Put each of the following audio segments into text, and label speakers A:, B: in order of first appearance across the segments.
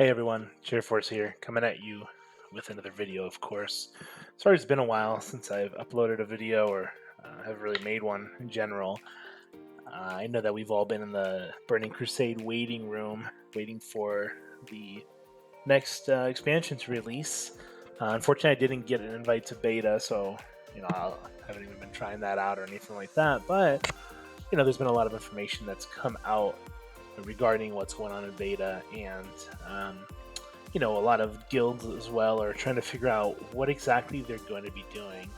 A: Hey everyone, Chairforce here, coming at you with another video, of course. Sorry it's been a while since I've uploaded a video or have really made one in general. I know that we've all been in the Burning Crusade waiting room, waiting for the next expansion to release. Unfortunately, I didn't get an invite to beta, so I haven't even been trying that out or anything like that. But there's been a lot of information that's come out regarding what's going on in beta, and a lot of guilds as well are trying to figure out what exactly they're going to be doing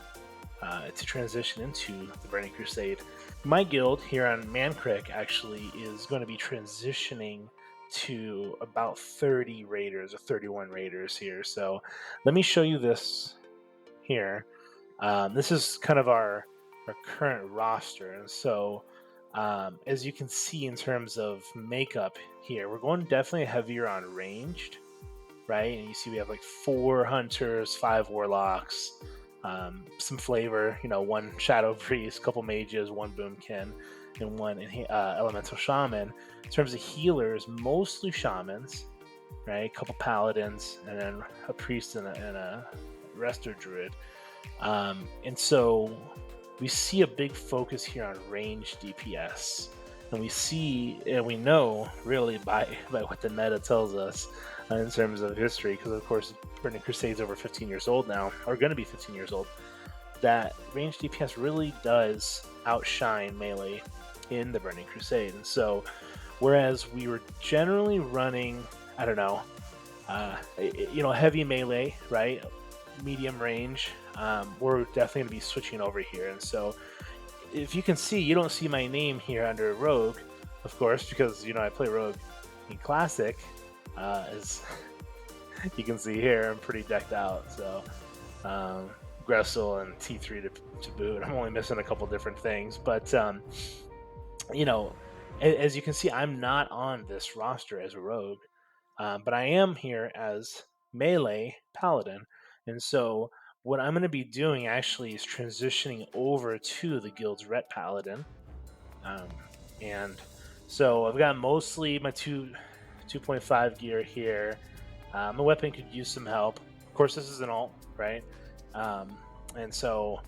A: to transition into the Burning Crusade. My guild here on Mancrick actually is going to be transitioning to about 30 raiders or 31 raiders here. So let me show you this here. This is kind of our current roster. And so as you can see in terms of makeup here, we're going definitely heavier on ranged, right? And you see we have like 4 hunters, 5 warlocks, some flavor, one shadow priest, couple mages, one boomkin, and one elemental shaman. In terms of healers, mostly shamans, right? A couple paladins, and then a priest and a resto druid. And so we see a big focus here on range DPS. And we know really by what the meta tells us in terms of history, because of course Burning Crusade's over 15 years old now, or going to be 15 years old, that range DPS really does outshine melee in the Burning Crusade. And so whereas we were generally running, I don't know, heavy melee, right? Medium range, we're definitely going to be switching over here. And so if you can see, you don't see my name here under Rogue, of course, because I play Rogue in Classic. As you can see here, I'm pretty decked out. So Gressel and T3 to boot. I'm only missing a couple different things, but as you can see, I'm not on this roster as a Rogue, but I am here as melee Paladin, and so what I'm going to be doing actually is transitioning over to the guild's Ret Paladin. And so I've got mostly my 2.5 gear here. My weapon could use some help. Of course, this is an alt, right? And so,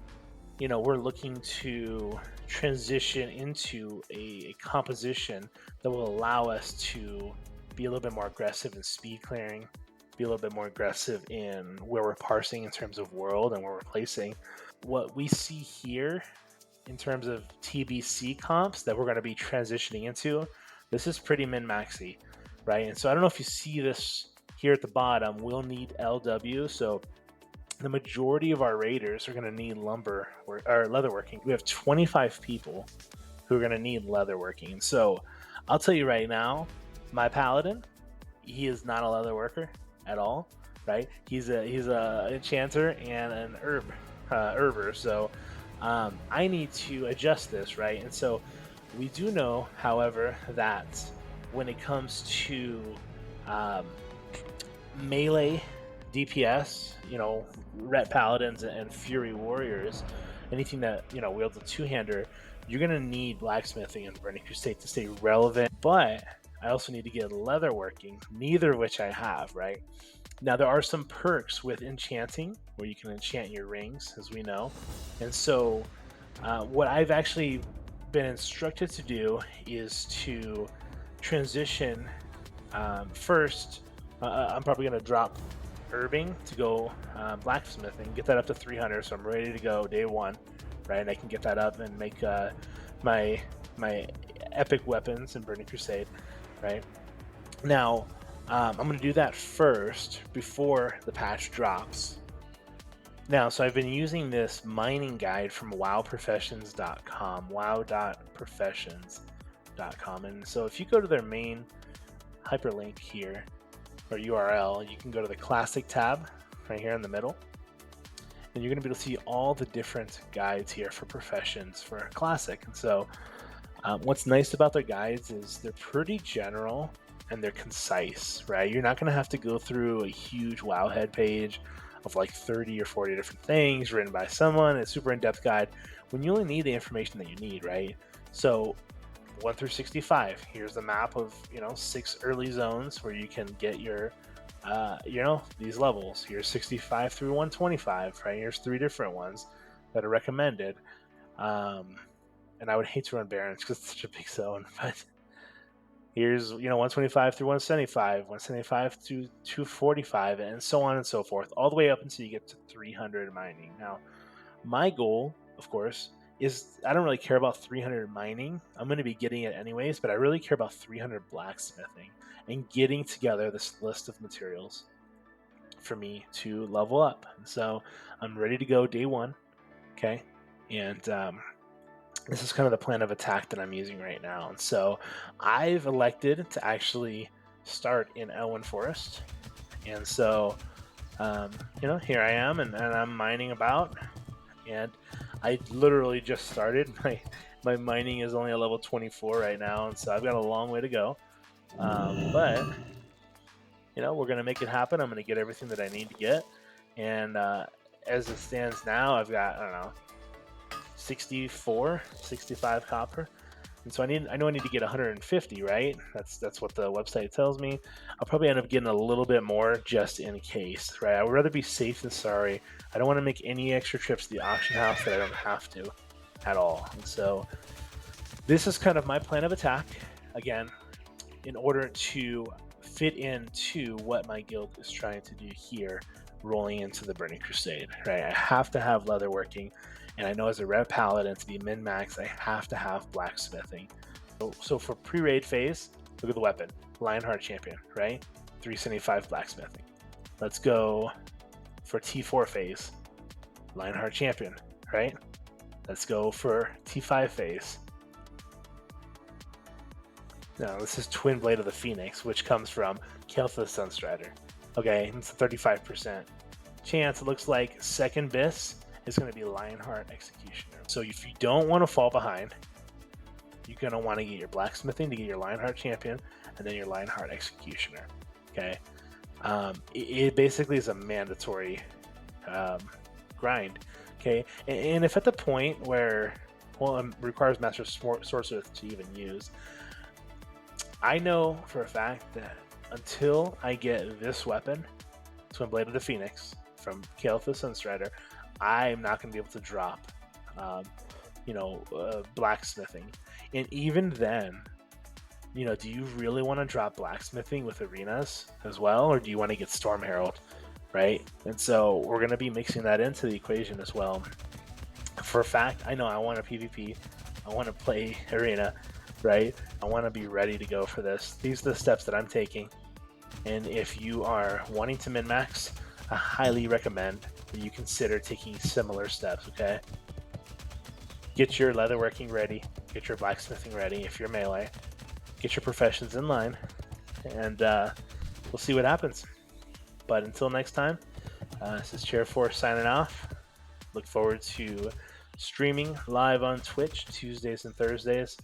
A: we're looking to transition into a composition that will allow us to be a little bit more aggressive in speed clearing, be a little bit more aggressive in where we're parsing in terms of world and where we're placing. What we see here in terms of TBC comps that we're going to be transitioning into, this is pretty min-maxy, right? And so I don't know if you see this here at the bottom, we'll need LW. So the majority of our raiders are going to need lumber or leatherworking. We have 25 people who are going to need leatherworking. So I'll tell you right now, my paladin, he is not a leatherworker at all, right? He's a enchanter and an herber. So I need to adjust this, right? And so we do know, however, that when it comes to melee DPS, Ret Paladins and Fury Warriors, anything that wields a two-hander, you're gonna need blacksmithing and Burning Crusade to stay relevant. But I also need to get leatherworking, neither of which I have, right? Now, there are some perks with enchanting, where you can enchant your rings, as we know. And so what I've actually been instructed to do is to transition first. I'm probably going to drop herbing to go blacksmithing, get that up to 300, so I'm ready to go day one, right? And I can get that up and make my epic weapons in Burning Crusade, right? Now, I'm going to do that first before the patch drops. Now, so I've been using this mining guide from wowprofessions.com, wow.professions.com. And so if you go to their main hyperlink here, or URL, you can go to the Classic tab right here in the middle. And you're going to be able to see all the different guides here for professions for Classic. And so what's nice about their guides is they're pretty general and they're concise, right? You're not going to have to go through a huge Wowhead page of like 30 or 40 different things written by someone. It's a super in-depth guide when you only need the information that you need, right? So 1 through 65. Here's the map of 6 early zones where you can get your these levels. Here's 65 through 125. Right, here's 3 different ones that are recommended. And I would hate to run Barons because it's such a big zone, but here's 125 through 175, 175 to 245, and so on and so forth, all the way up until you get to 300 mining. Now, my goal, of course, is I don't really care about 300 mining. I'm going to be getting it anyways, but I really care about 300 blacksmithing and getting together this list of materials for me to level up. And so I'm ready to go day one. Okay. And this is kind of the plan of attack that I'm using right now. And so I've elected to actually start in Elwyn Forest. And so, here I am, and I'm mining about. And I literally just started. My mining is only a level 24 right now, and so I've got a long way to go. But we're gonna make it happen. I'm gonna get everything that I need to get, and as it stands now, I've got 65 copper, and so I know I need to get 150. Right? That's what the website tells me. I'll probably end up getting a little bit more just in case. Right? I would rather be safe than sorry. I don't want to make any extra trips to the auction house that I don't have to at all. And so this is kind of my plan of attack, again, in order to fit into what my guild is trying to do here, rolling into the Burning Crusade. Right? I have to have leatherworking, and I know as a red paladin, to be min-max, I have to have blacksmithing. So for pre-raid phase, look at the weapon, Lionheart Champion, right? 375 blacksmithing. Let's go for T4 phase, Lionheart Champion, right? Let's go for T5 phase. Now, this is Twin Blade of the Phoenix, which comes from Kel'Thuz's Sunstrider. Okay, it's a 35% chance. It looks like second bis is going to be Lionheart Executioner. So if you don't want to fall behind, you're going to want to get your blacksmithing to get your Lionheart Champion, and then your Lionheart Executioner. Okay, it basically is a mandatory grind. Okay, and if at the point where it requires Master Sorcerer to even use, I know for a fact that until I get this weapon, Twin Blade of the Phoenix from Kel'Thuz's Sunstrider, I'm not going to be able to drop, blacksmithing. And even then, do you really want to drop blacksmithing with arenas as well, or do you want to get Storm Herald, right? And so we're going to be mixing that into the equation as well. For a fact, I know I want a PvP. I want to play arena, right? I want to be ready to go for this. These are the steps that I'm taking. And if you are wanting to min-max, I highly recommend that you consider taking similar steps, okay? Get your leatherworking ready, get your blacksmithing ready if you're melee, get your professions in line, and we'll see what happens. But until next time, this is Chairforce signing off. Look forward to streaming live on Twitch Tuesdays and Thursdays,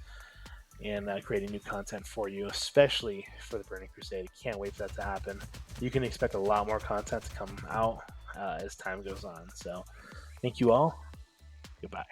A: and creating new content for you, especially for the Burning Crusade. Can't wait for that to happen. You can expect a lot more content to come out as time goes on. So thank you all. Goodbye.